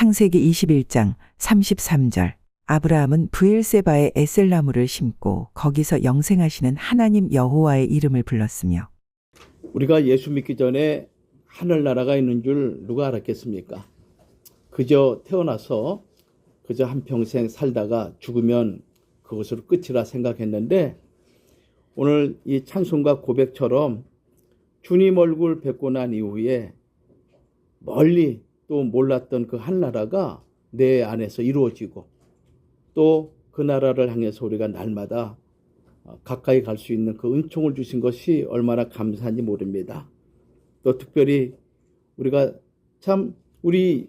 창세기 21장 33절. 아브라함은 브엘세바에 에셀나무를 심고 거기서 영생하시는 하나님 여호와의 이름을 불렀으며. 우리가 예수 믿기 전에 하늘나라가 있는 줄 누가 알았겠습니까? 그저 태어나서 그저 한평생 살다가 죽으면 그것으로 끝이라 생각했는데, 오늘 이 찬송가 고백처럼 주님 얼굴 뵙고 난 이후에 멀리 또 몰랐던 그 하늘나라가 내 안에서 이루어지고, 또 그 나라를 향해서 우리가 날마다 가까이 갈 수 있는 그 은총을 주신 것이 얼마나 감사한지 모릅니다. 또 특별히 우리가 참 우리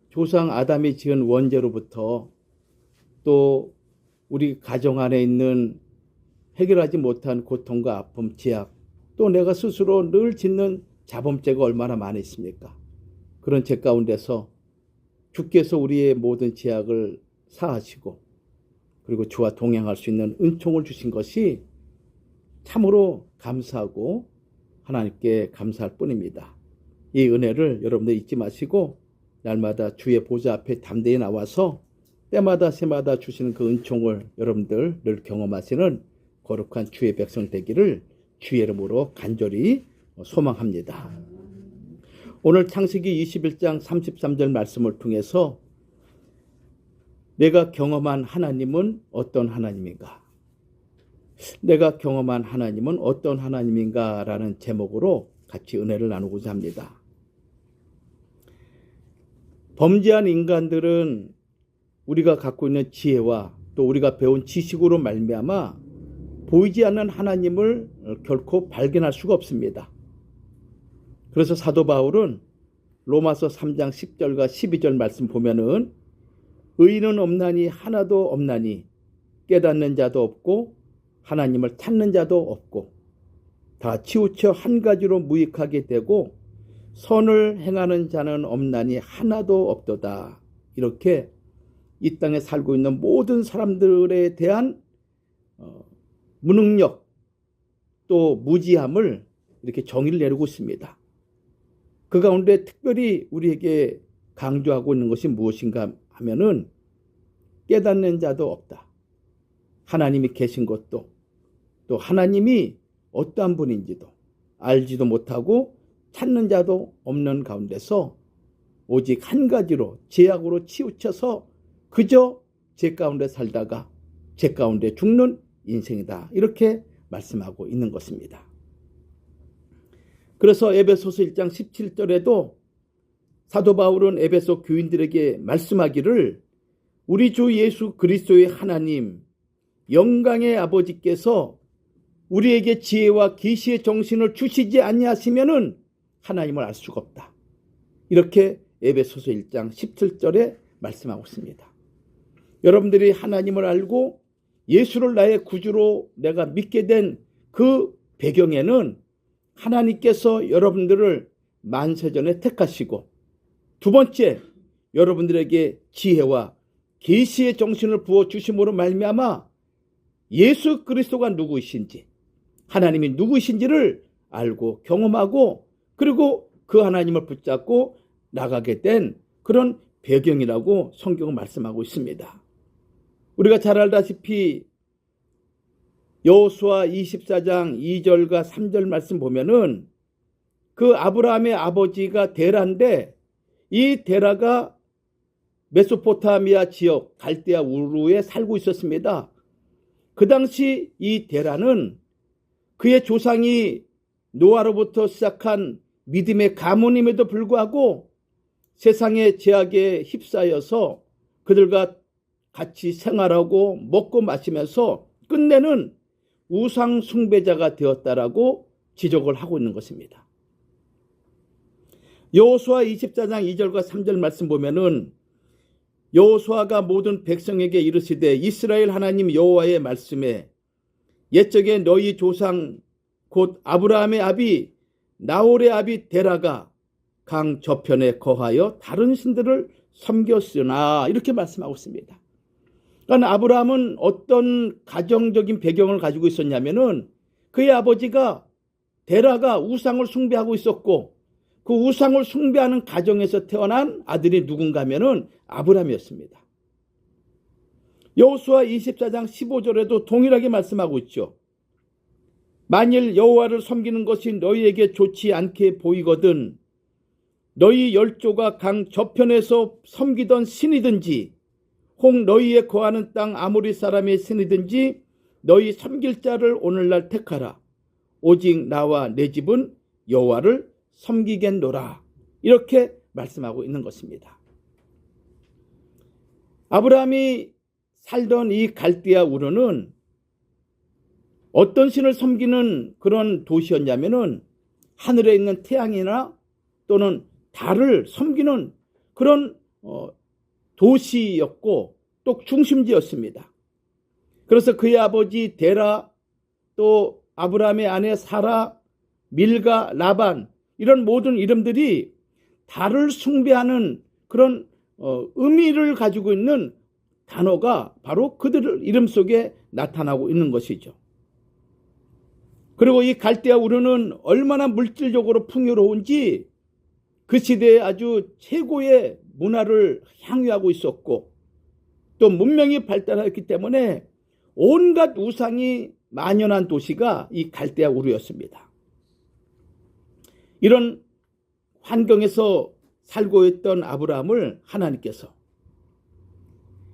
조상 아담이 지은 원죄로부터, 또 우리 가정 안에 있는 해결하지 못한 고통과 아픔, 제약, 또 내가 스스로 늘 짓는 자범죄가 얼마나 많이 있습니까? 그런 죄 가운데서 주께서 우리의 모든 죄악을 사하시고, 그리고 주와 동행할 수 있는 은총을 주신 것이 참으로 감사하고 하나님께 감사할 뿐입니다. 이 은혜를 여러분들 잊지 마시고 날마다 주의 보좌 앞에 담대히 나와서 때마다 새마다 주시는 그 은총을 여러분들 늘 경험하시는 거룩한 주의 백성 되기를 주의 이름으로 간절히 소망합니다. 오늘 창세기 21장 33절 말씀을 통해서 내가 경험한 하나님은 어떤 하나님인가? 내가 경험한 하나님은 어떤 하나님인가? 라는 제목으로 같이 은혜를 나누고자 합니다. 범죄한 인간들은 우리가 갖고 있는 지혜와 또 우리가 배운 지식으로 말미암아 보이지 않는 하나님을 결코 발견할 수가 없습니다. 그래서 사도 바울은 로마서 3장 10절과 12절 말씀 보면은 의인은 없나니 하나도 없나니 깨닫는 자도 없고 하나님을 찾는 자도 없고 다 치우쳐 한 가지로 무익하게 되고 선을 행하는 자는 없나니 하나도 없도다. 이렇게 이 땅에 살고 있는 모든 사람들에 대한 무능력 또 무지함을 이렇게 정의를 내리고 있습니다. 그 가운데 특별히 우리에게 강조하고 있는 것이 무엇인가 하면은 깨닫는 자도 없다. 하나님이 계신 것도, 또 하나님이 어떠한 분인지도 알지도 못하고 찾는 자도 없는 가운데서 오직 한 가지로 죄악으로 치우쳐서 그저 죄 가운데 살다가 죄 가운데 죽는 인생이다. 이렇게 말씀하고 있는 것입니다. 그래서 에베소서 1장 17절에도 사도 바울은 에베소 교인들에게 말씀하기를 우리 주 예수 그리스도의 하나님 영광의 아버지께서 우리에게 지혜와 계시의 정신을 주시지 아니하시면은 하나님을 알 수가 없다. 이렇게 에베소서 1장 17절에 말씀하고 있습니다. 여러분들이 하나님을 알고 예수를 나의 구주로 내가 믿게 된 그 배경에는 하나님께서 여러분들을 만세전에 택하시고, 두 번째, 여러분들에게 지혜와 계시의 정신을 부어주심으로 말미암아 예수 그리스도가 누구이신지, 하나님이 누구이신지를 알고 경험하고, 그리고 그 하나님을 붙잡고 나가게 된 그런 배경이라고 성경은 말씀하고 있습니다. 우리가 잘 알다시피 여호수아 24장 2절과 3절 말씀 보면은 그 아브라함의 아버지가 데라인데, 이 데라가 메소포타미아 지역 갈대아 우르에 살고 있었습니다. 그 당시 이 데라는 그의 조상이 노아로부터 시작한 믿음의 가문임에도 불구하고 세상의 죄악에 휩싸여서 그들과 같이 생활하고 먹고 마시면서 끝내는 우상 숭배자가 되었다라고 지적을 하고 있는 것입니다. 여호수아 24장 2절과 3절 말씀 보면은 여호수아가 모든 백성에게 이르시되 이스라엘 하나님 여호와의 말씀에 옛적에 너희 조상 곧 아브라함의 아비 나홀의 아비 데라가 강 저편에 거하여 다른 신들을 섬겼으나, 이렇게 말씀하고 있습니다. 그러니까 아브라함은 어떤 가정적인 배경을 가지고 있었냐면은 그의 아버지가 데라가 우상을 숭배하고 있었고, 그 우상을 숭배하는 가정에서 태어난 아들이 누군가 하면은 아브라함이었습니다. 여호수아 24장 15절에도 동일하게 말씀하고 있죠. 만일 여호와를 섬기는 것이 너희에게 좋지 않게 보이거든 너희 열조가 강 저편에서 섬기던 신이든지 혹 너희의 거하는 땅 아모리 사람의 신이든지 너희 섬길 자를 오늘날 택하라. 오직 나와 내 집은 여호와를 섬기겠노라. 이렇게 말씀하고 있는 것입니다. 아브라함이 살던 이 갈대아 우르는 어떤 신을 섬기는 그런 도시였냐면은 하늘에 있는 태양이나 또는 달을 섬기는 그런 도시였고 또 중심지였습니다. 그래서 그의 아버지 데라 또 아브라함의 아내 사라, 밀가, 라반 이런 모든 이름들이 달을 숭배하는 그런 의미를 가지고 있는 단어가 바로 그들 이름 속에 나타나고 있는 것이죠. 그리고 이 갈대아 우르는 얼마나 물질적으로 풍요로운지 그 시대에 아주 최고의 문화를 향유하고 있었고 또 문명이 발달했기 때문에 온갖 우상이 만연한 도시가 이 갈대아 우르였습니다. 이런 환경에서 살고 있던 아브라함을 하나님께서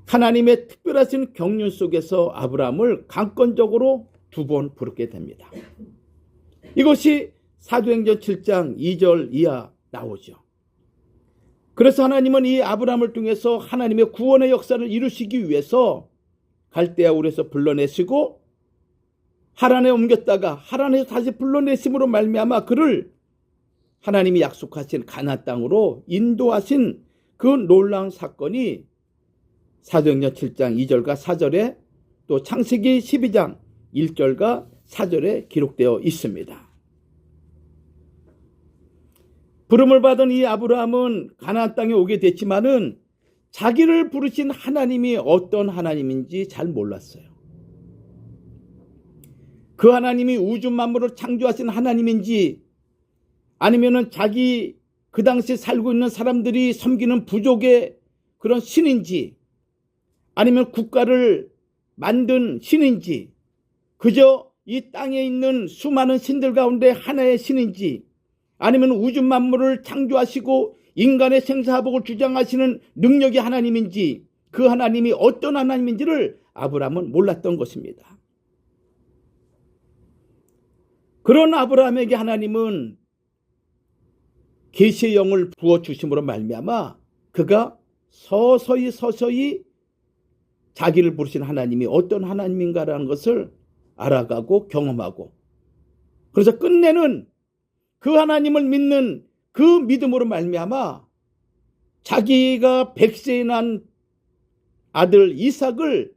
하나님의 특별하신 경륜 속에서 아브라함을 강권적으로 2번 부르게 됩니다. 이것이 사도행전 7장 2절 이하 나오죠. 그래서 하나님은 이 아브라함을 통해서 하나님의 구원의 역사를 이루시기 위해서 갈대아 우르에서 불러내시고 하란에 옮겼다가 하란에서 다시 불러내심으로 말미암아 그를 하나님이 약속하신 가나안 땅으로 인도하신 그 놀라운 사건이 사도행전 7장 2절과 4절에 또 창세기 12장 1절과 4절에 기록되어 있습니다. 부름을 받은 이 아브라함은 가나안 땅에 오게 됐지만은 자기를 부르신 하나님이 어떤 하나님인지 잘 몰랐어요. 그 하나님이 우주 만물을 창조하신 하나님인지 아니면은 자기 그 당시 살고 있는 사람들이 섬기는 부족의 그런 신인지 아니면 국가를 만든 신인지 그저 이 땅에 있는 수많은 신들 가운데 하나의 신인지 아니면 우주 만물을 창조하시고 인간의 생사화복을 주장하시는 능력의 하나님인지 그 하나님이 어떤 하나님인지를 아브라함은 몰랐던 것입니다. 그런 아브라함에게 하나님은 계시의 영을 부어주심으로 말미암아 그가 서서히 자기를 부르신 하나님이 어떤 하나님인가라는 것을 알아가고 경험하고 그래서 끝내는 그 하나님을 믿는 그 믿음으로 말미암아 자기가 100세에 난 아들 이삭을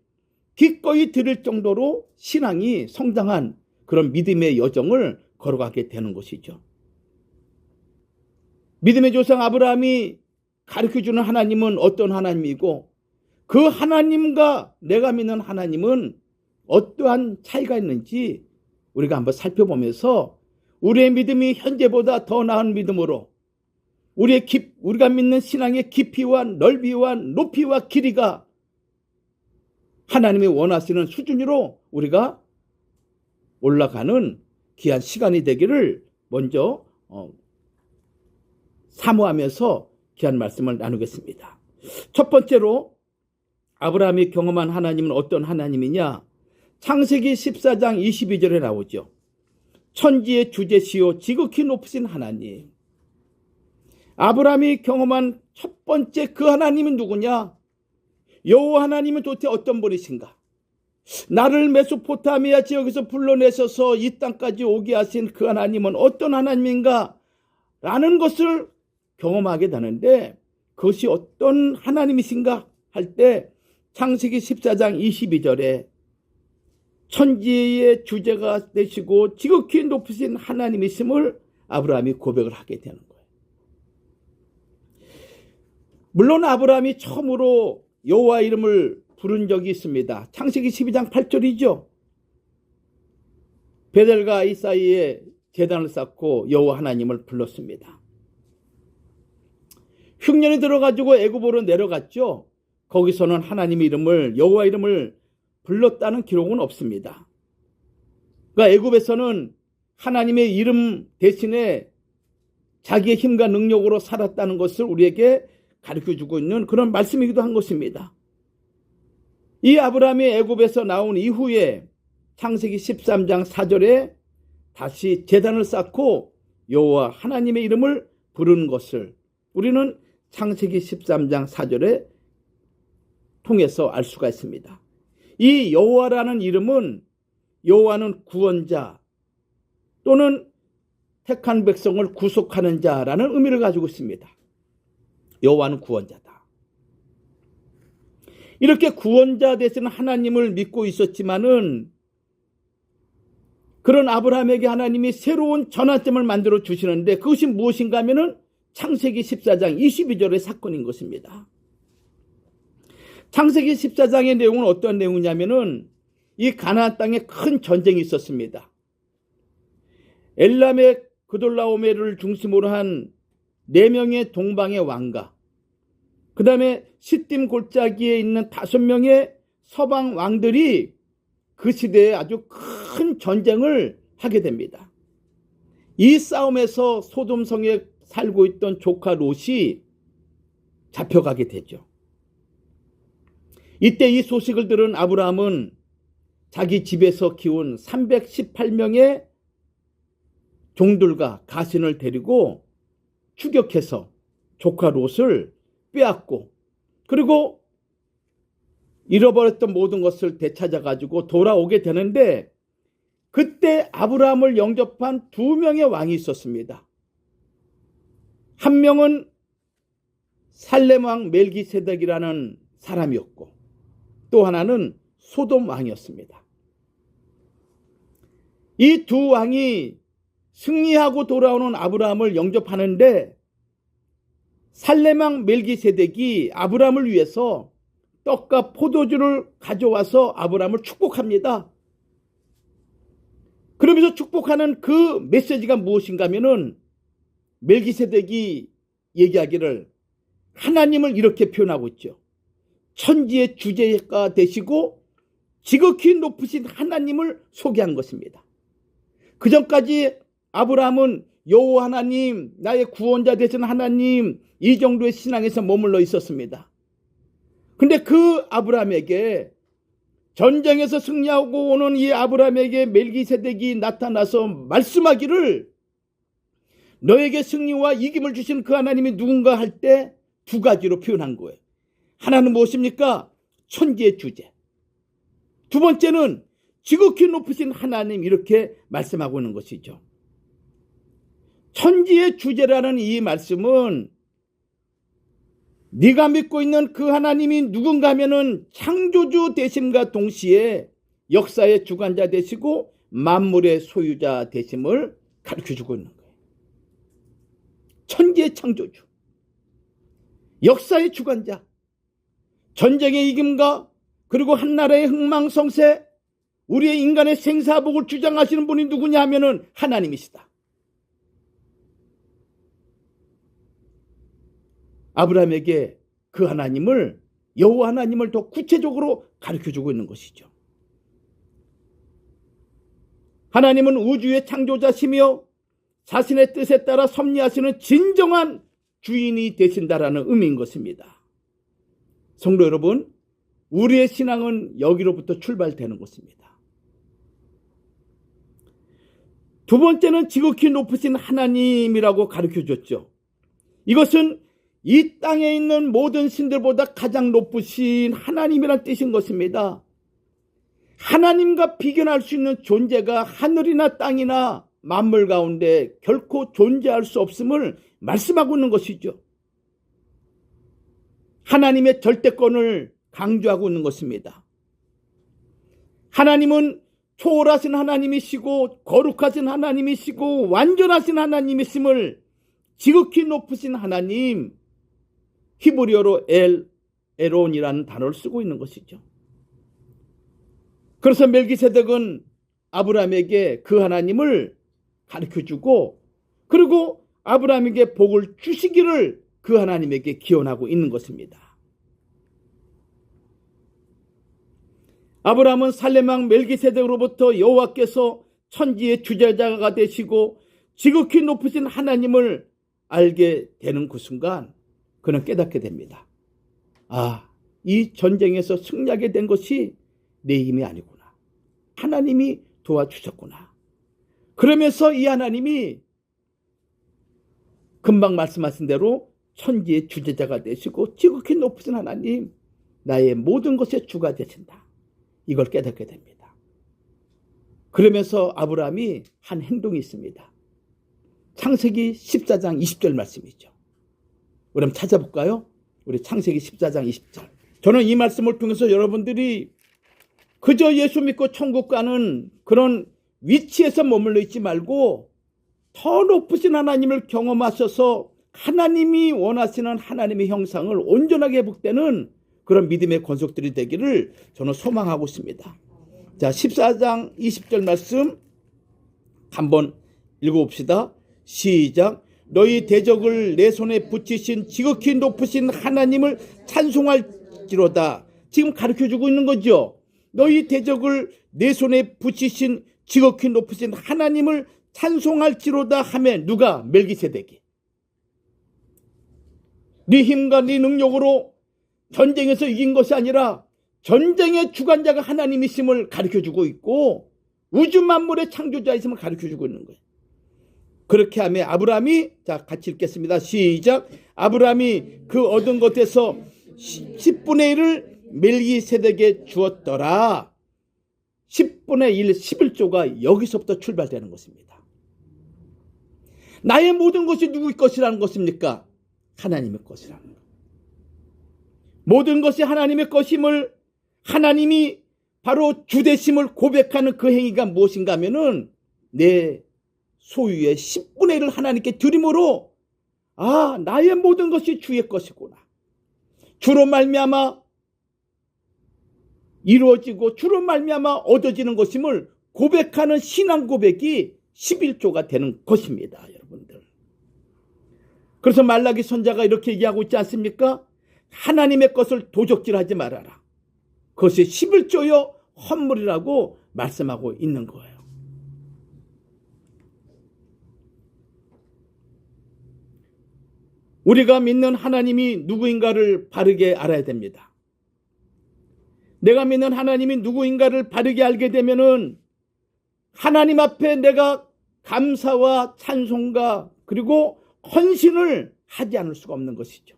기꺼이 드릴 정도로 신앙이 성장한 그런 믿음의 여정을 걸어가게 되는 것이죠. 믿음의 조상 아브라함이 가르쳐주는 하나님은 어떤 하나님이고 그 하나님과 내가 믿는 하나님은 어떠한 차이가 있는지 우리가 한번 살펴보면서 우리의 믿음이 현재보다 더 나은 믿음으로 우리가 믿는 신앙의 깊이와 넓이와 높이와 길이가 하나님이 원하시는 수준으로 우리가 올라가는 귀한 시간이 되기를 먼저 사모하면서 귀한 말씀을 나누겠습니다. 첫 번째로 아브라함이 경험한 하나님은 어떤 하나님이냐? 창세기 14장 22절에 나오죠. 천지의 주제시요 지극히 높으신 하나님. 아브라함이 경험한 첫 번째 그 하나님이 누구냐? 여호와 하나님은 도대체 어떤 분이신가? 나를 메소포타미아 지역에서 불러내셔서 이 땅까지 오게 하신 그 하나님은 어떤 하나님인가? 라는 것을 경험하게 되는데 그것이 어떤 하나님이신가? 할 때 창세기 14장 22절에 천지의 주제가 되시고 지극히 높으신 하나님이심을 아브라함이 고백을 하게 되는 거예요. 물론 아브라함이 처음으로 여호와 이름을 부른 적이 있습니다. 창세기 12장 8절이죠. 베델과 이 사이에 제단을 쌓고 여호와 하나님을 불렀습니다. 흉년이 들어가지고 애굽으로 내려갔죠. 거기서는 하나님의 이름을, 여호와 이름을 불렀다는 기록은 없습니다. 그러니까 애굽에서는 하나님의 이름 대신에 자기의 힘과 능력으로 살았다는 것을 우리에게 가르쳐주고 있는 그런 말씀이기도 한 것입니다. 이 아브라함이 애굽에서 나온 이후에 창세기 13장 4절에 다시 제단을 쌓고 여호와 하나님의 이름을 부르는 것을 우리는 창세기 13장 4절에 통해서 알 수가 있습니다. 이 여호와라는 이름은, 여호와는 구원자 또는 택한 백성을 구속하는 자라는 의미를 가지고 있습니다. 여호와는 구원자다. 이렇게 구원자 되시는 하나님을 믿고 있었지만은 그런 아브라함에게 하나님이 새로운 전환점을 만들어 주시는데 그것이 무엇인가 하면은 창세기 14장 22절의 사건인 것입니다. 창세기 14장의 내용은 어떤 내용이냐면은 이 가나안 땅에 큰 전쟁이 있었습니다. 엘람의 그돌라오메를 중심으로 한 4명의 동방의 왕과 그 다음에 시딤 골짜기에 있는 5명의 서방 왕들이 그 시대에 아주 큰 전쟁을 하게 됩니다. 이 싸움에서 소돔성에 살고 있던 조카 롯이 잡혀가게 되죠. 이때 이 소식을 들은 아브라함은 자기 집에서 키운 318명의 종들과 가신을 데리고 추격해서 조카 롯을 빼앗고 그리고 잃어버렸던 모든 것을 되찾아가지고 돌아오게 되는데 그때 아브라함을 영접한 2명의 왕이 있었습니다. 한 명은 살렘 왕 멜기세덱이라는 사람이었고 또 하나는 소돔 왕이었습니다. 이 2 왕이 승리하고 돌아오는 아브라함을 영접하는데 살렘 왕 멜기세덱이 아브라함을 위해서 떡과 포도주를 가져와서 아브라함을 축복합니다. 그러면서 축복하는 그 메시지가 무엇인가 하면은 멜기세덱이 얘기하기를 하나님을 이렇게 표현하고 있죠. 천지의 주제가 되시고 지극히 높으신 하나님을 소개한 것입니다. 그 전까지 아브라함은 여호와 하나님, 나의 구원자 되시는 하나님, 이 정도의 신앙에서 머물러 있었습니다. 근데 그 아브라함에게 전쟁에서 승리하고 오는 이 아브라함에게 멜기세덱이 나타나서 말씀하기를 너에게 승리와 이김을 주신 그 하나님이 누군가 할 때 2가지로 표현한 거예요. 하나는 무엇입니까? 천지의 주제. 2번째는 지극히 높으신 하나님, 이렇게 말씀하고 있는 것이죠. 천지의 주제라는 이 말씀은 네가 믿고 있는 그 하나님이 누군가 하면은 창조주 되심과 동시에 역사의 주관자 되시고 만물의 소유자 되심을 가르쳐주고 있는 거예요. 천지의 창조주, 역사의 주관자, 전쟁의 이김과 그리고 한나라의 흥망성쇠, 우리의 인간의 생사복을 주장하시는 분이 누구냐 하면은 하나님이시다. 아브라함에게 그 하나님을, 여호와 하나님을 더 구체적으로 가르쳐주고 있는 것이죠. 하나님은 우주의 창조자시며 자신의 뜻에 따라 섭리하시는 진정한 주인이 되신다라는 의미인 것입니다. 성도 여러분, 우리의 신앙은 여기로부터 출발되는 것입니다. 2번째는 지극히 높으신 하나님이라고 가르쳐줬죠. 이것은 이 땅에 있는 모든 신들보다 가장 높으신 하나님이란 뜻인 것입니다. 하나님과 비견할 수 있는 존재가 하늘이나 땅이나 만물 가운데 결코 존재할 수 없음을 말씀하고 있는 것이죠. 하나님의 절대권을 강조하고 있는 것입니다. 하나님은 초월하신 하나님이시고 거룩하신 하나님이시고 완전하신 하나님이심을, 지극히 높으신 하나님, 히브리어로 엘론이라는 단어를 쓰고 있는 것이죠. 그래서 멜기세덱은 아브라함에게 그 하나님을 가르쳐주고 그리고 아브라함에게 복을 주시기를 그 하나님에게 기원하고 있는 것입니다. 아브라함은 살렘왕 멜기세덱으로부터 여호와께서 천지의 주재자가 되시고 지극히 높으신 하나님을 알게 되는 그 순간 그는 깨닫게 됩니다. 아, 이 전쟁에서 승리하게 된 것이 내 힘이 아니구나. 하나님이 도와주셨구나. 그러면서 이 하나님이 금방 말씀하신 대로 천지의 주재자가 되시고 지극히 높으신 하나님, 나의 모든 것의 주가 되신다. 이걸 깨닫게 됩니다. 그러면서 아브라함이 한 행동이 있습니다. 창세기 14장 20절 말씀이죠. 우리 한번 찾아볼까요? 우리 창세기 14장 20절. 저는 이 말씀을 통해서 여러분들이 그저 예수 믿고 천국 가는 그런 위치에서 머물러 있지 말고 더 높으신 하나님을 경험하셔서 하나님이 원하시는 하나님의 형상을 온전하게 회복되는 그런 믿음의 권속들이 되기를 저는 소망하고 있습니다. 자, 14장 20절 말씀 한번 읽어봅시다. 시작. 너희 대적을 내 손에 붙이신 지극히 높으신 하나님을 찬송할지로다. 지금 가르쳐주고 있는 거죠. 너희 대적을 내 손에 붙이신 지극히 높으신 하나님을 찬송할지로다 하며 누가? 멜기세덱이. 네 힘과 네 능력으로 전쟁에서 이긴 것이 아니라 전쟁의 주관자가 하나님이심을 가르쳐주고 있고 우주 만물의 창조자이심을 가르쳐주고 있는 거예요. 그렇게 하며 아브라함이, 자 같이 읽겠습니다. 시작. 아브라함이 그 얻은 것에서 10분의 1을 멜기세덱에게 주었더라. 10분의 1, 11조가 여기서부터 출발되는 것입니다. 나의 모든 것이 누구의 것이라는 것입니까? 하나님의 것이라는 것. 모든 것이 하나님의 것임을, 하나님이 바로 주되심을 고백하는 그 행위가 무엇인가 하면은 내 소유의 10분의 1을 하나님께 드림으로 아, 나의 모든 것이 주의 것이구나. 주로 말미암아 이루어지고 주로 말미암아 얻어지는 것임을 고백하는 신앙 고백이 11조가 되는 것입니다, 여러분들. 그래서 말라기 선자가 이렇게 얘기하고 있지 않습니까? 하나님의 것을 도적질하지 말아라. 그것이 11조여 헌물이라고 말씀하고 있는 거예요. 우리가 믿는 하나님이 누구인가를 바르게 알아야 됩니다. 내가 믿는 하나님이 누구인가를 바르게 알게 되면은 하나님 앞에 내가 감사와 찬송과 그리고 헌신을 하지 않을 수가 없는 것이죠.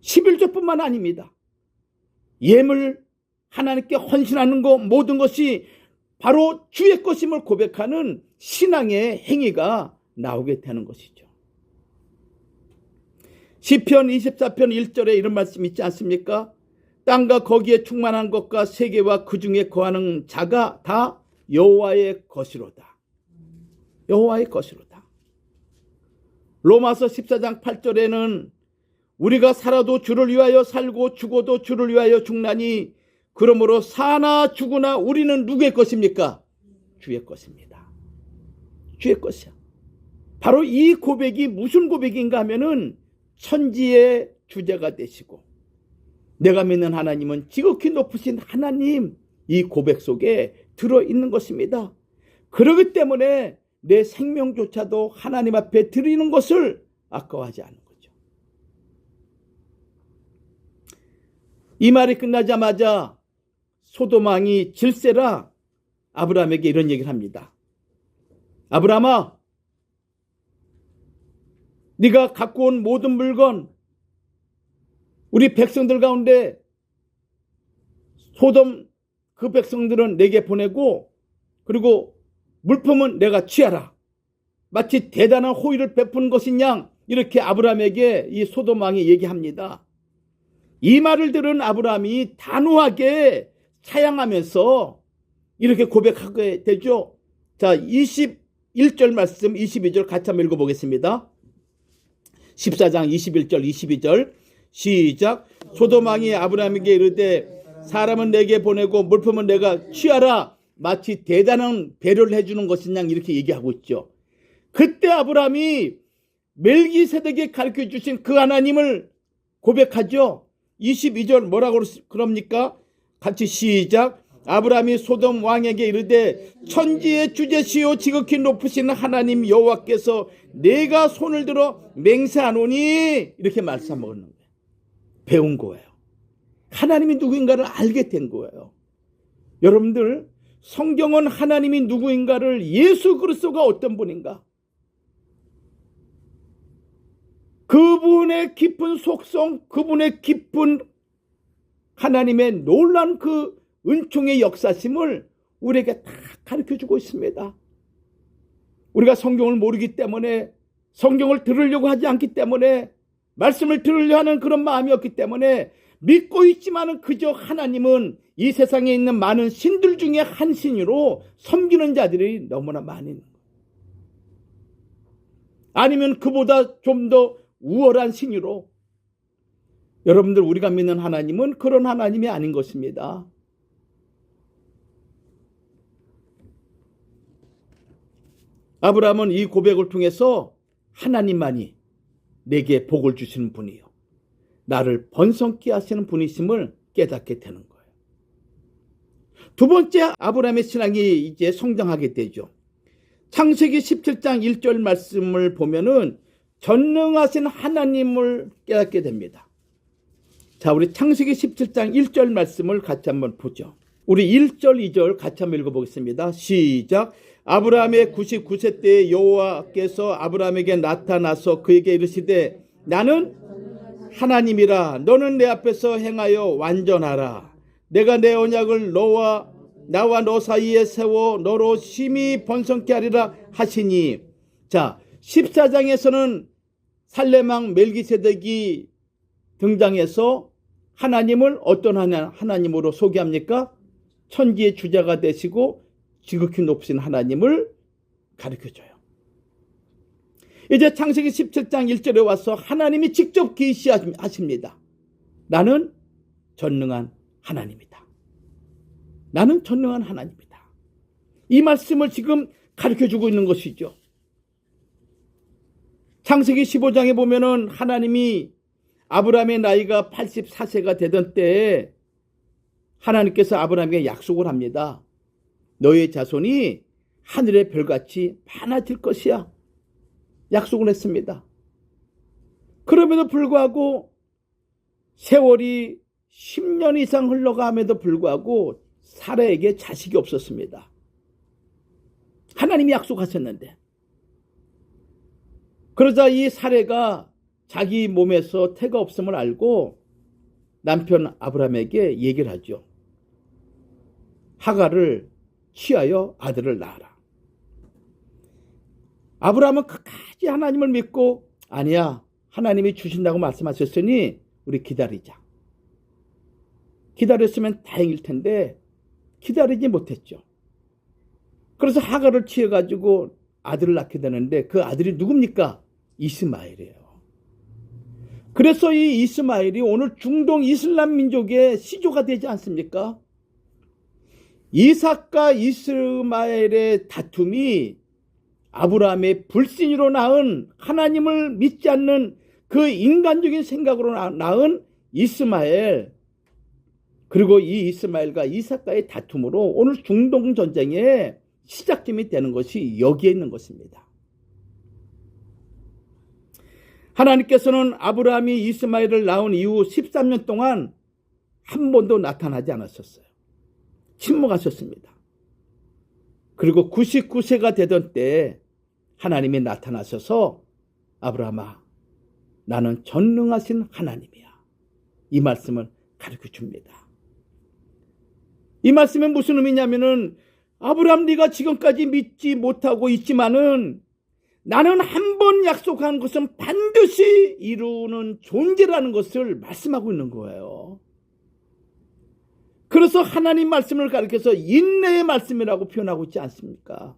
11조뿐만 아닙니다. 예물 하나님께 헌신하는 것 모든 것이 바로 주의 것임을 고백하는 신앙의 행위가 나오게 되는 것이죠. 시편 24편 1절에 이런 말씀 있지 않습니까? 땅과 거기에 충만한 것과 세계와 그 중에 거하는 자가 다 여호와의 것이로다. 여호와의 것이로다. 로마서 14장 8절에는 우리가 살아도 주를 위하여 살고 죽어도 주를 위하여 죽나니 그러므로 사나 죽으나 우리는 누구의 것입니까? 주의 것입니다. 주의 것이야. 바로 이 고백이 무슨 고백인가 하면은 천지의 주제가 되시고 내가 믿는 하나님은 지극히 높으신 하나님, 이 고백 속에 들어있는 것입니다. 그렇기 때문에 내 생명조차도 하나님 앞에 드리는 것을 아까워하지 않는 거죠. 이 말이 끝나자마자 소돔 왕이 질세라 아브라함에게 이런 얘기를 합니다. 아브라함아, 네가 갖고 온 모든 물건 우리 백성들 가운데 소돔 그 백성들은 내게 보내고 그리고 물품은 내가 취하라. 마치 대단한 호의를 베푸는 것인 양 이렇게 아브라함에게 이 소돔 왕이 얘기합니다. 이 말을 들은 아브라함이 단호하게 사양하면서 이렇게 고백하게 되죠. 자, 21절 말씀 22절 같이 한번 읽어보겠습니다. 14장 21절 22절 시작. 소돔 왕이 아브라함에게 이르되 사람은 내게 보내고 물품은 내가 취하라. 마치 대단한 배려를 해주는 것인 양 이렇게 얘기하고 있죠. 그때 아브라함이 멜기세덱이 가르쳐 주신 그 하나님을 고백하죠. 22절 뭐라고 그럽니까? 같이 시작. 아브라함이 소돔 왕에게 이르되 천지의 주제시요 지극히 높으신 하나님 여호와께서 내가 손을 들어 맹세하노니 이렇게 말씀하는 거예요. 배운 거예요. 하나님이 누구인가를 알게 된 거예요. 여러분들, 성경은 하나님이 누구인가를, 예수 그리스도가 어떤 분인가, 그분의 깊은 속성, 그분의 깊은 하나님의 놀라운 그 은총의 역사심을 우리에게 다 가르쳐주고 있습니다. 우리가 성경을 모르기 때문에, 성경을 들으려고 하지 않기 때문에, 말씀을 들으려 하는 그런 마음이 없기 때문에 믿고 있지만은 그저 하나님은 이 세상에 있는 많은 신들 중에 한 신으로 섬기는 자들이 너무나 많이 있는 거예요. 아니면 그보다 좀 더 우월한 신으로. 여러분들, 우리가 믿는 하나님은 그런 하나님이 아닌 것입니다. 아브라함은 이 고백을 통해서 하나님만이 내게 복을 주시는 분이요, 나를 번성케 하시는 분이심을 깨닫게 되는 거예요. 두 번째, 아브라함의 신앙이 이제 성장하게 되죠. 창세기 17장 1절 말씀을 보면은 전능하신 하나님을 깨닫게 됩니다. 자, 우리 창세기 17장 1절 말씀을 같이 한번 보죠. 우리 1절, 2절 같이 한번 읽어보겠습니다. 시작. 아브라함의 99세 때에 여호와께서 아브라함에게 나타나서 그에게 이르시되 나는 하나님이라. 너는 내 앞에서 행하여 완전하라. 내가 내 언약을 나와 너 사이에 세워 너로 심히 번성케 하리라 하시니. 자, 14장에서는 살레망 멜기세덱이 등장해서 하나님을 어떤 하나님으로 소개합니까? 천지의 주자가 되시고 지극히 높으신 하나님을 가르쳐줘요. 이제 창세기 17장 1절에 와서 하나님이 직접 계시하십니다. 나는 전능한 하나님이다. 나는 전능한 하나님이다. 이 말씀을 지금 가르쳐주고 있는 것이죠. 창세기 15장에 보면은 하나님이 아브라함의 나이가 84세가 되던 때에 하나님께서 아브라함에게 약속을 합니다. 너의 자손이 하늘의 별같이 많아질 것이야. 약속을 했습니다. 그럼에도 불구하고 세월이 10년 이상 흘러감에도 불구하고 사라에게 자식이 없었습니다. 하나님이 약속하셨는데. 그러자 이 사라가 자기 몸에서 태가 없음을 알고 남편 아브라함에게 얘기를 하죠. 하갈을 취하여 아들을 낳아라. 아브라함은 끝까지 하나님을 믿고 아니야, 하나님이 주신다고 말씀하셨으니 우리 기다리자. 기다렸으면 다행일 텐데 기다리지 못했죠. 그래서 하갈을 취해가지고 아들을 낳게 되는데 그 아들이 누굽니까? 이스마엘이에요. 그래서 이 이스마엘이 오늘 중동 이슬람 민족의 시조가 되지 않습니까? 이삭과 이스마엘의 다툼이 아브라함의 불신으로 낳은, 하나님을 믿지 않는 그 인간적인 생각으로 낳은 이스마엘, 그리고 이 이스마엘과 이삭과의 다툼으로 오늘 중동 전쟁의 시작점이 되는 것이 여기에 있는 것입니다. 하나님께서는 아브라함이 이스마엘을 낳은 이후 13년 동안 한 번도 나타나지 않았었어요. 침묵하셨습니다. 그리고 99세가 되던 때 하나님이 나타나셔서 아브라함아, 나는 전능하신 하나님이야. 이 말씀을 가르쳐 줍니다. 이 말씀은 무슨 의미냐면은 아브라함, 네가 지금까지 믿지 못하고 있지만은 나는 한 번 약속한 것은 반드시 이루는 존재라는 것을 말씀하고 있는 거예요. 그래서 하나님 말씀을 가리켜서 인내의 말씀이라고 표현하고 있지 않습니까?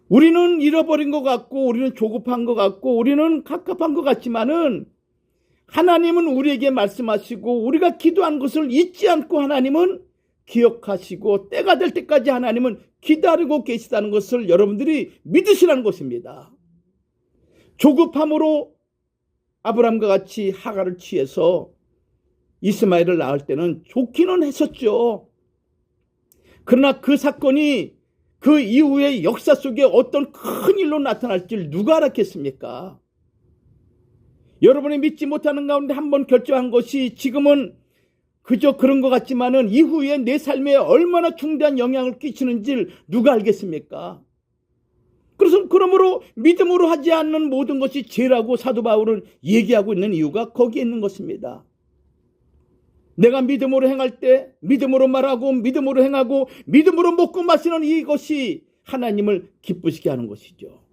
우리는 잃어버린 것 같고, 우리는 조급한 것 같고, 우리는 갑갑한 것 같지만은 하나님은 우리에게 말씀하시고, 우리가 기도한 것을 잊지 않고 하나님은 기억하시고, 때가 될 때까지 하나님은 기다리고 계시다는 것을 여러분들이 믿으시라는 것입니다. 조급함으로 아브라함과 같이 하갈을 취해서 이스마엘을 낳을 때는 좋기는 했었죠. 그러나 그 사건이 그 이후의 역사 속에 어떤 큰 일로 나타날지 누가 알았겠습니까? 여러분이 믿지 못하는 가운데 한번 결정한 것이 지금은 그저 그런 것 같지만은 이후에 내 삶에 얼마나 중대한 영향을 끼치는지 누가 알겠습니까? 그래서 그러므로 믿음으로 하지 않는 모든 것이 죄라고 사도 바울은 얘기하고 있는 이유가 거기에 있는 것입니다. 내가 믿음으로 행할 때 믿음으로 말하고 믿음으로 행하고 믿음으로 먹고 마시는 이것이 하나님을 기쁘시게 하는 것이죠.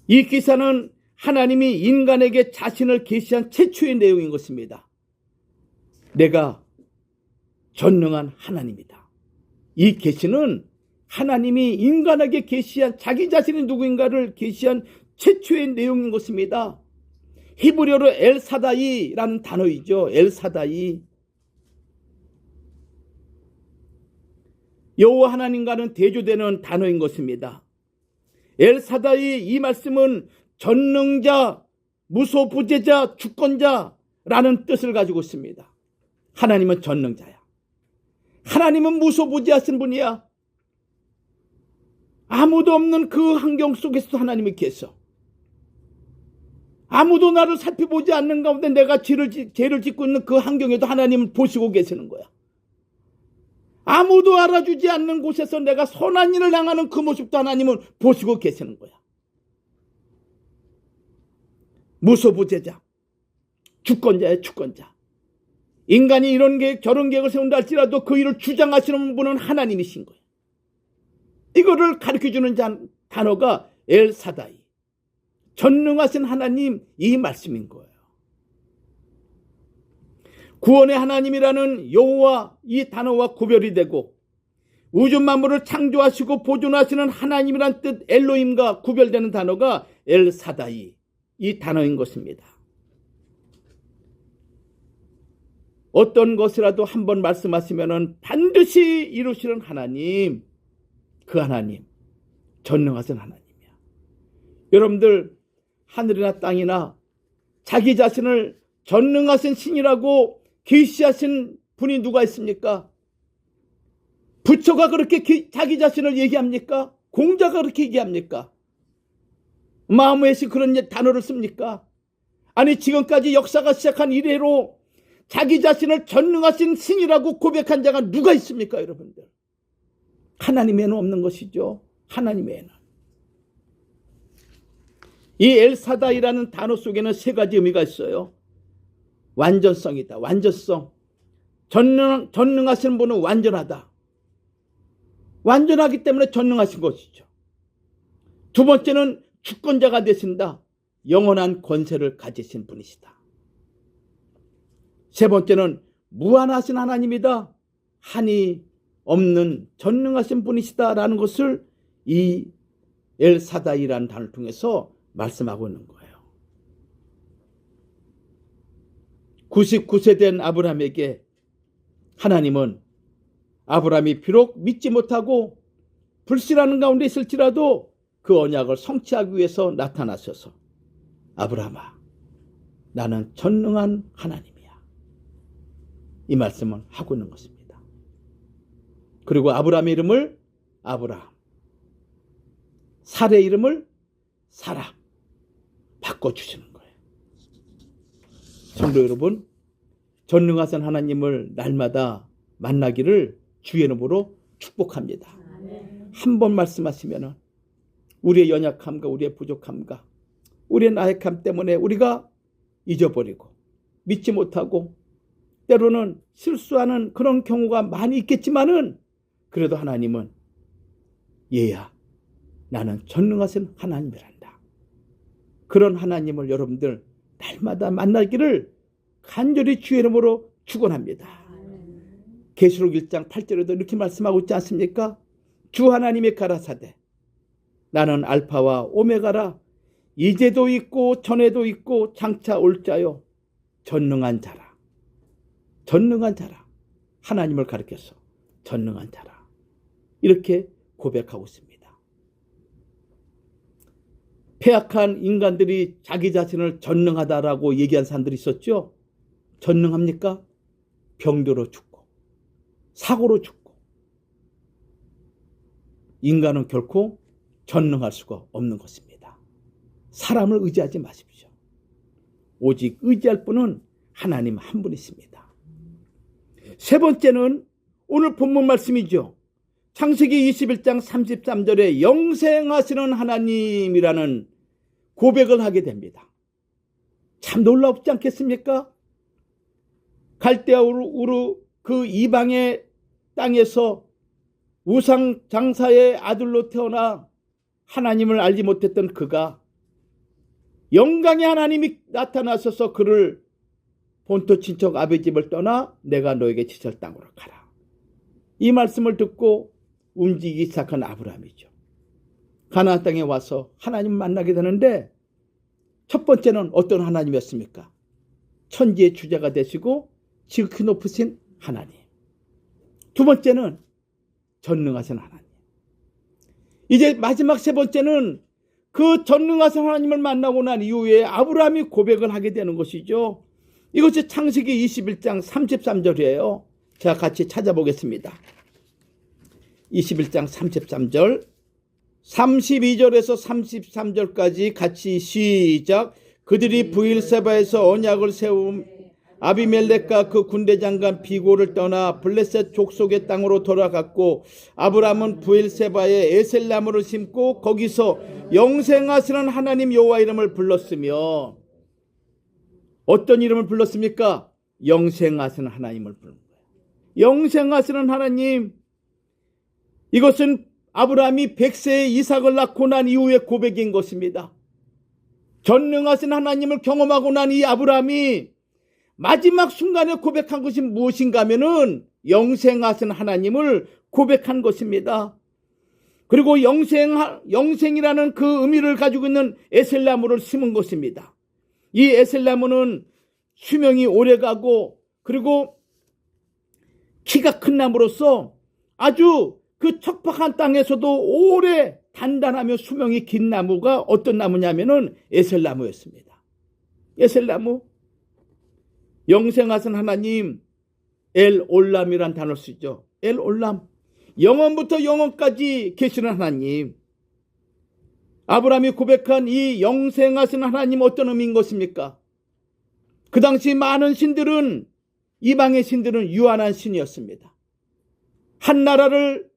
이 기사는 하나님이 인간에게 자신을 계시한 최초의 내용인 것입니다. 내가 전능한 하나님이다. 이 계시는 하나님이 인간에게 계시한 자기 자신이 누구인가를 계시한 최초의 내용인 것입니다. 히브리어로 엘사다이라는 단어이죠. 엘사다이. 여호와 하나님과는 대조되는 단어인 것입니다. 엘사다이 이 말씀은 전능자, 무소부재자, 주권자라는 뜻을 가지고 있습니다. 하나님은 전능자야. 하나님은 무소부재하신 분이야. 아무도 없는 그 환경 속에서도 하나님이 계셔. 아무도 나를 살펴보지 않는 가운데 내가 죄를 짓고 있는 그 환경에도 하나님은 보시고 계시는 거야. 아무도 알아주지 않는 곳에서 내가 선한 일을 당하는 그 모습도 하나님은 보시고 계시는 거야. 무소부재자, 주권자의 주권자. 인간이 이런 계획 저런 계획을 세운다 할지라도 그 일을 주장하시는 분은 하나님이신 거예요. 이거를 가르쳐주는 단어가 엘사다이, 전능하신 하나님, 이 말씀인 거예요. 구원의 하나님이라는 여호와 이 단어와 구별이 되고 우주 만물을 창조하시고 보존하시는 하나님이란 뜻 엘로힘과 구별되는 단어가 엘사다이, 이 단어인 것입니다. 어떤 것이라도 한번 말씀하시면 반드시 이루시는 하나님, 그 하나님, 전능하신 하나님이야. 여러분들 하늘이나 땅이나 자기 자신을 전능하신 신이라고 계시하신 분이 누가 있습니까? 부처가 그렇게 자기 자신을 얘기합니까? 공자가 그렇게 얘기합니까? 마음에서 그런 단어를 씁니까? 아니 지금까지 역사가 시작한 이래로 자기 자신을 전능하신 신이라고 고백한 자가 누가 있습니까, 여러분들? 하나님에는 없는 것이죠. 하나님에는. 이 엘사다이라는 단어 속에는 세 가지 의미가 있어요. 완전성이다. 완전성. 전능하신 분은 완전하다. 완전하기 때문에 전능하신 것이죠. 두 번째는 주권자가 되신다. 영원한 권세를 가지신 분이시다. 세 번째는 무한하신 하나님이다. 한이 없는 전능하신 분이시다라는 것을 이 엘사다이라는 단어를 통해서 말씀하고 있는 거예요. 99세 된 아브라함에게 하나님은 아브라함이 비록 믿지 못하고 불신하는 가운데 있을지라도 그 언약을 성취하기 위해서 나타나셔서 아브라함아, 나는 전능한 하나님이야. 이 말씀을 하고 있는 것입니다. 그리고 아브라함의 이름을 아브라함, 살의 이름을 사라 바꿔주시는 거예요. 성도 여러분, 전능하신 하나님을 날마다 만나기를 주의 이름으로 축복합니다. 한 번 말씀하시면 우리의 연약함과 우리의 부족함과 우리의 나약함 때문에 우리가 잊어버리고 믿지 못하고 때로는 실수하는 그런 경우가 많이 있겠지만은 그래도 하나님은 얘야, 나는 전능하신 하나님이란다. 그런 하나님을 여러분들 날마다 만나기를 간절히 주의 이름으로 축원합니다. 계시록 1장 8절에도 이렇게 말씀하고 있지 않습니까? 주 하나님의 가라사대 나는 알파와 오메가라, 이제도 있고 전에도 있고 장차 올 자요, 전능한 자라. 전능한 자라. 하나님을 가리켜서 전능한 자라. 이렇게 고백하고 있습니다. 패악한 인간들이 자기 자신을 전능하다라고 얘기한 사람들이 있었죠. 전능합니까? 병들어 죽고 사고로 죽고. 인간은 결코 전능할 수가 없는 것입니다. 사람을 의지하지 마십시오. 오직 의지할 분은 하나님 한 분이십니다. 세 번째는 오늘 본문 말씀이죠. 창세기 21장 33절에 영생하시는 하나님이라는 고백을 하게 됩니다. 참 놀랍지 않겠습니까? 갈대아 우르 그 이방의 땅에서 우상 장사의 아들로 태어나 하나님을 알지 못했던 그가 영광의 하나님이 나타나셔서 그를 본토 친척 아비 집을 떠나 내가 너에게 지실 땅으로 가라. 이 말씀을 듣고 움직이기 시작한 아브라함이죠. 가나안 땅에 와서 하나님을 만나게 되는데 첫 번째는 어떤 하나님이었습니까? 천지의 주자가 되시고 지극히 높으신 하나님. 두 번째는 전능하신 하나님. 이제 마지막 세 번째는 그 전능하신 하나님을 만나고 난 이후에 아브라함이 고백을 하게 되는 것이죠. 이것이 창세기 21장 33절이에요. 제가 같이 찾아보겠습니다. 21장 33절 32절에서 33절까지 같이 시작. 그들이 브엘세바에서 언약을 세움 아비멜렉과 그 군대 장관 비고를 떠나 블레셋 족속의 땅으로 돌아갔고 아브라함은 브엘세바에 에셀나무를 심고 거기서 영생하시는 하나님 여호와 이름을 불렀으며 어떤 이름을 불렀습니까? 영생하시는 하나님을 부른 거예요. 영생하시는 하나님. 이것은 아브라함이 100세에 이삭을 낳고 난 이후의 고백인 것입니다. 전능하신 하나님을 경험하고 난 이 아브라함이 마지막 순간에 고백한 것이 무엇인가 하면은 영생하신 하나님을 고백한 것입니다. 그리고 영생이라는 그 의미를 가지고 있는 에셀나무를 심은 것입니다. 이 에셀나무는 수명이 오래가고 그리고 키가 큰 나무로서 아주 그 척박한 땅에서도 오래 단단하며 수명이 긴 나무가 어떤 나무냐면은 에셀나무였습니다. 에셀나무. 영생하신 하나님, 엘올람이란 단어를 쓰죠. 엘올람. 영원부터 영원까지 계시는 하나님. 아브라함이 고백한 이 영생하신 하나님 어떤 의미인 것입니까? 그 당시 많은 신들은 이방의 신들은 유한한 신이었습니다. 한 나라를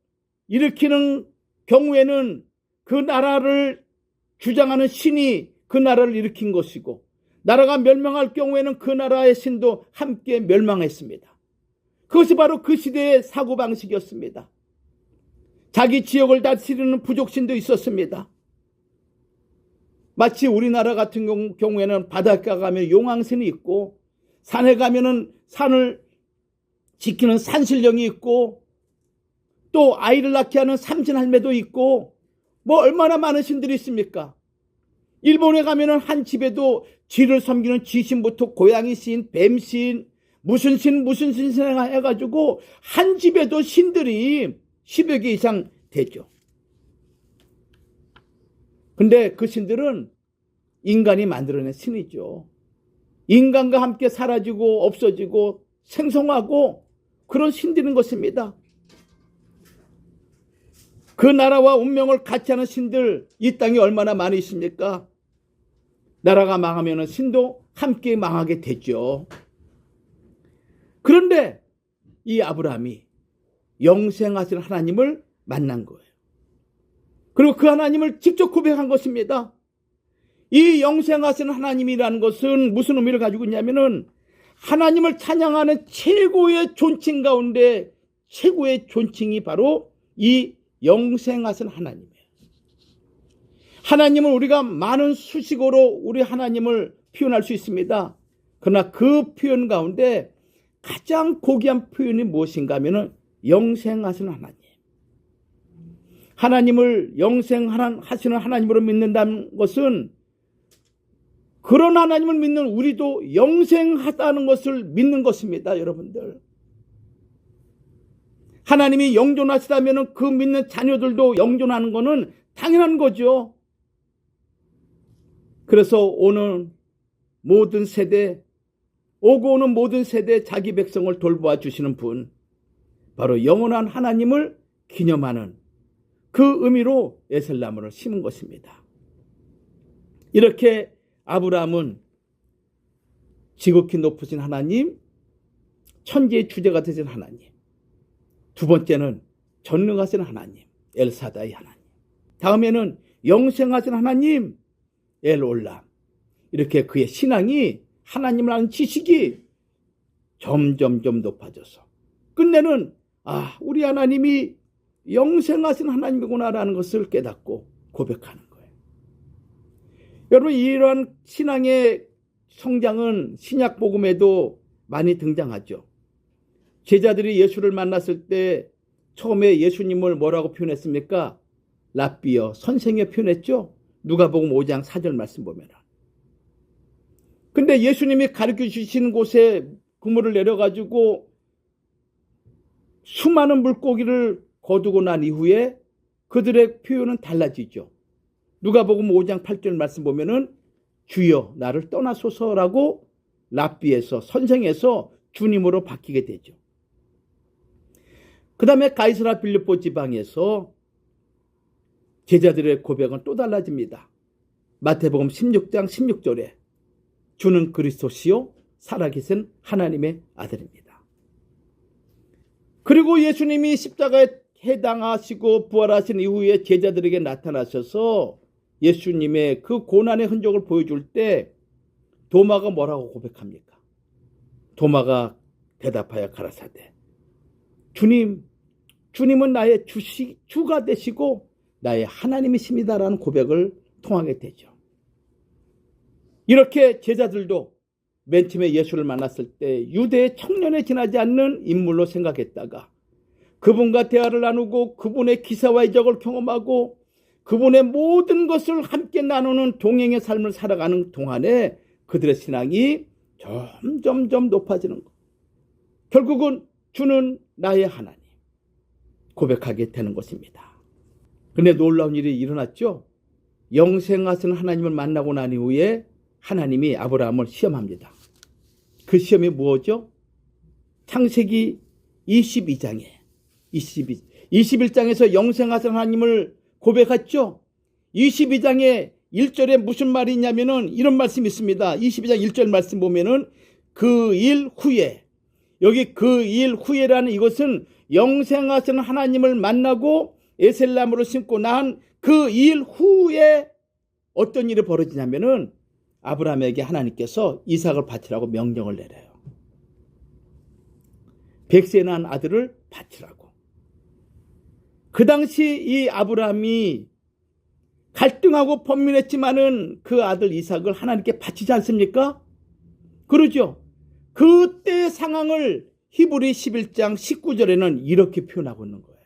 일으키는 경우에는 그 나라를 주장하는 신이 그 나라를 일으킨 것이고 나라가 멸망할 경우에는 그 나라의 신도 함께 멸망했습니다. 그것이 바로 그 시대의 사고방식이었습니다. 자기 지역을 다스리는 부족신도 있었습니다. 마치 우리나라 같은 경우에는 바닷가 가면 용왕신이 있고 산에 가면은 산을 지키는 산신령이 있고 또 아이를 낳게 하는 삼신할매도 있고 뭐 얼마나 많은 신들이 있습니까? 일본에 가면은 한 집에도 쥐를 섬기는 쥐신부터 고양이 신, 뱀신, 무슨 신 해가지고 한 집에도 신들이 10여 개 이상 되죠. 근데 그 신들은 인간이 만들어낸 신이죠. 인간과 함께 사라지고 없어지고 생성하고 그런 신들인 것입니다. 그 나라와 운명을 같이 하는 신들 이 땅에 얼마나 많이 있습니까? 나라가 망하면 신도 함께 망하게 되죠. 그런데 이 아브라함이 영생하신 하나님을 만난 거예요. 그리고 그 하나님을 직접 고백한 것입니다. 이 영생하신 하나님이라는 것은 무슨 의미를 가지고 있냐면은 하나님을 찬양하는 최고의 존칭 가운데 최고의 존칭이 바로 이 영생하신 하나님이에요. 하나님은 우리가 많은 수식어로 우리 하나님을 표현할 수 있습니다. 그러나 그 표현 가운데 가장 고귀한 표현이 무엇인가 하면은 영생하신 하나님. 하나님을 영생하시는 하나님으로 믿는다는 것은 그런 하나님을 믿는 우리도 영생하다는 것을 믿는 것입니다, 여러분들. 하나님이 영존하시다면 그 믿는 자녀들도 영존하는 것은 당연한 거죠. 그래서 오고 오는 모든 세대 자기 백성을 돌보아 주시는 분, 바로 영원한 하나님을 기념하는 그 의미로 에셀나무를 심은 것입니다. 이렇게 아브라함은 지극히 높으신 하나님, 천지의 주제가 되신 하나님, 두 번째는 전능하신 하나님, 엘사다이 하나님, 다음에는 영생하신 하나님, 엘올람, 이렇게 그의 신앙이, 하나님을 아는 지식이 점점점 높아져서 끝내는 우리 하나님이 영생하신 하나님이구나라는 것을 깨닫고 고백하는 거예요. 여러분, 이러한 신앙의 성장은 신약 복음에도 많이 등장하죠. 제자들이 예수를 만났을 때 처음에 예수님을 뭐라고 표현했습니까? 랍비여, 선생이여 표현했죠. 누가복음 5장 4절 말씀 보면. 근데 예수님이 가르쳐 주시는 곳에 그물을 내려가지고 수많은 물고기를 거두고 난 이후에 그들의 표현은 달라지죠. 누가복음 5장 8절 말씀 보면은 주여 나를 떠나소서라고 랍비에서, 선생에서 주님으로 바뀌게 되죠. 그 다음에 가이사랴 빌립보 지방에서 제자들의 고백은 또 달라집니다. 마태복음 16장 16절에 주는 그리스도시요 살아계신 하나님의 아들입니다. 그리고 예수님이 십자가에 해당하시고 부활하신 이후에 제자들에게 나타나셔서 예수님의 그 고난의 흔적을 보여줄 때 도마가 뭐라고 고백합니까? 도마가 대답하여 가라사대 주님은 나의 주가 되시고 나의 하나님이십니다라는 고백을 통하게 되죠. 이렇게 제자들도 맨 처음에 예수를 만났을 때 유대의 청년에 지나지 않는 인물로 생각했다가 그분과 대화를 나누고 그분의 기사와 이적을 경험하고 그분의 모든 것을 함께 나누는 동행의 삶을 살아가는 동안에 그들의 신앙이 점점점 높아지는 것. 결국은 주는 나의 하나님 고백하게 되는 것입니다. 그런데 놀라운 일이 일어났죠. 영생하신 하나님을 만나고 난 이후에 하나님이 아브라함을 시험합니다. 그 시험이 뭐죠? 창세기 21장에서 영생하신 하나님을 고백했죠. 22장의 1절에 무슨 말이 있냐면은 이런 말씀이 있습니다. 22장 1절 말씀 보면은 그 일 후에, 여기 그 일 후에라는 이것은 영생하신 하나님을 만나고 에셀나무를 심고 난 그 일 후에 어떤 일이 벌어지냐면은 아브라함에게 하나님께서 이삭을 바치라고 명령을 내려요. 100세 난 아들을 바치라고. 그 당시 이 아브라함이 갈등하고 번민했지만은 그 아들 이삭을 하나님께 바치지 않습니까? 그러죠. 그때의 상황을 히브리 11장 19절에는 이렇게 표현하고 있는 거예요.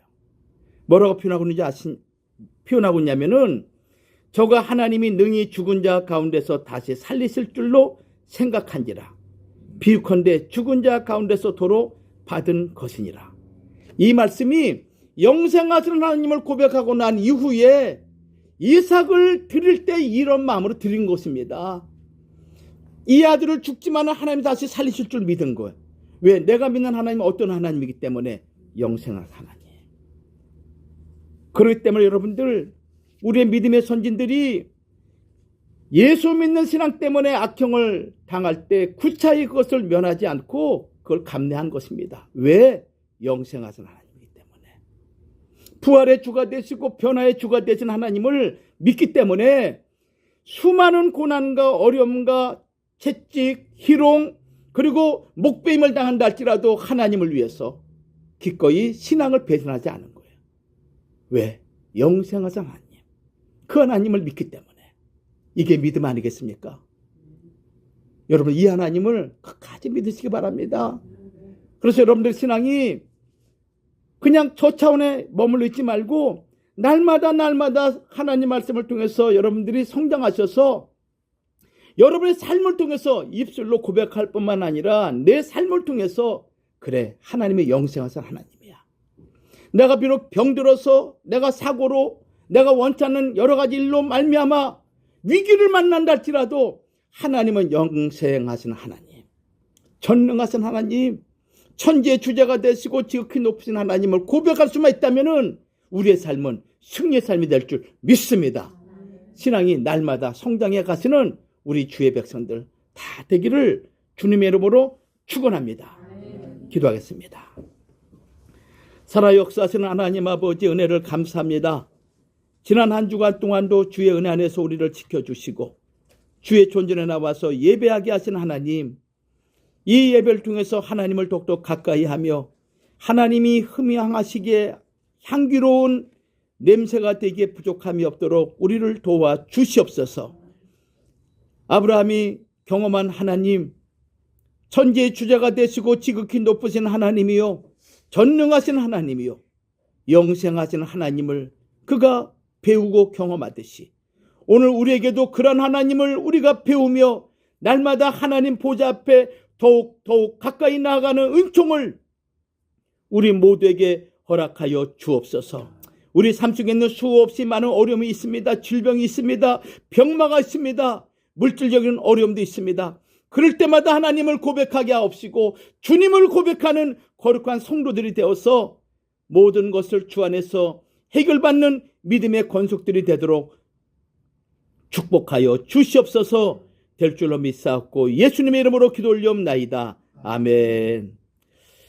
뭐라고 표현하고 있는지 표현하고 있냐면은 저가 하나님이 능히 죽은 자 가운데서 다시 살리실 줄로 생각한지라. 비유컨대 죽은 자 가운데서 도로 받은 것이니라. 이 말씀이 영생하신 하나님을 고백하고 난 이후에 이삭을 드릴 때 이런 마음으로 드린 것입니다. 이 아들을 죽지만 하나님이 다시 살리실 줄 믿은 거예요. 왜? 내가 믿는 하나님은 어떤 하나님이기 때문에 영생할 하나님. 그렇기 때문에 여러분들, 우리의 믿음의 선진들이 예수 믿는 신앙 때문에 악형을 당할 때 구차히 그것을 면하지 않고 그걸 감내한 것입니다. 왜? 영생하신 하나님이기 때문에. 부활의 주가 되시고 변화의 주가 되신 하나님을 믿기 때문에 수많은 고난과 어려움과 채찍, 희롱, 그리고 목배임을 당한다 할지라도 하나님을 위해서 기꺼이 신앙을 배신하지 않은 거예요. 왜? 영생하신 하나님. 그 하나님을 믿기 때문에. 이게 믿음 아니겠습니까? 여러분, 이 하나님을 끝까지 믿으시기 바랍니다. 그래서 여러분들 신앙이 그냥 저 차원에 머물러 있지 말고 날마다 하나님 말씀을 통해서 여러분들이 성장하셔서 여러분의 삶을 통해서 입술로 고백할 뿐만 아니라 내 삶을 통해서 그래, 하나님의 영생하신 하나님이야. 내가 비록 병들어서 내가 사고로 내가 원치 않는 여러 가지 일로 말미암아 위기를 만난다 할지라도 하나님은 영생하신 하나님, 전능하신 하나님, 천지의 주자가 되시고 지극히 높으신 하나님을 고백할 수만 있다면 우리의 삶은 승리의 삶이 될 줄 믿습니다. 신앙이 날마다 성장해 가시는 우리 주의 백성들 다 되기를 주님의 이름으로 축원합니다. 기도하겠습니다. 살아 역사하시는 하나님 아버지, 은혜를 감사합니다. 지난 한 주간 동안도 주의 은혜 안에서 우리를 지켜주시고 주의 존전에 나와서 예배하게 하신 하나님, 이 예배를 통해서 하나님을 더욱더 가까이 하며 하나님이 흠향하시기에 향기로운 냄새가 되기에 부족함이 없도록 우리를 도와 주시옵소서. 아브라함이 경험한 하나님, 천지의 주자가 되시고 지극히 높으신 하나님이요, 전능하신 하나님이요, 영생하신 하나님을 그가 배우고 경험하듯이 오늘 우리에게도 그런 하나님을 우리가 배우며 날마다 하나님 보좌 앞에 더욱 가까이 나아가는 은총을 우리 모두에게 허락하여 주옵소서. 우리 삶 속에 있는 수없이 많은 어려움이 있습니다. 질병이 있습니다. 병마가 있습니다. 물질적인 어려움도 있습니다. 그럴 때마다 하나님을 고백하게 하옵시고 주님을 고백하는 거룩한 성도들이 되어서 모든 것을 주 안에서 해결받는 믿음의 권속들이 되도록 축복하여 주시옵소서. 될 줄로 믿사옵고 예수님의 이름으로 기도 올리옵나이다. 아멘.